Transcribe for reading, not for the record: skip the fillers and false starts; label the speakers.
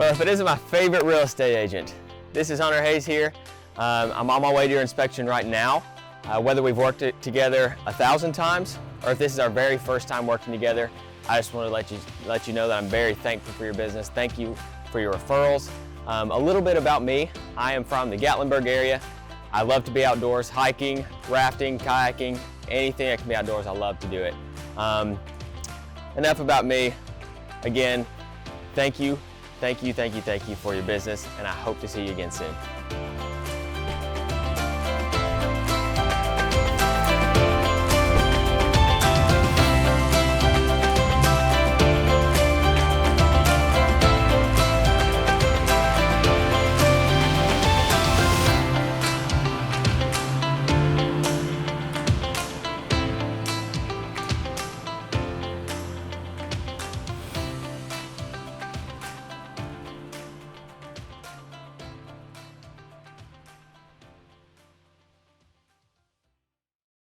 Speaker 1: Well, if it isn't my favorite real estate agent. This is Hunter Hayes here. I'm on my way to your inspection right now. Whether we've worked together 1,000 times or if this is our very first time working together, I just want to let you know that I'm very thankful for your business. Thank you for your referrals. A little bit about me. I am from the Gatlinburg area. I love to be outdoors, hiking, rafting, kayaking, anything that can be outdoors, I love to do it. Enough about me. Again, thank you for your business, and I hope to see you again soon.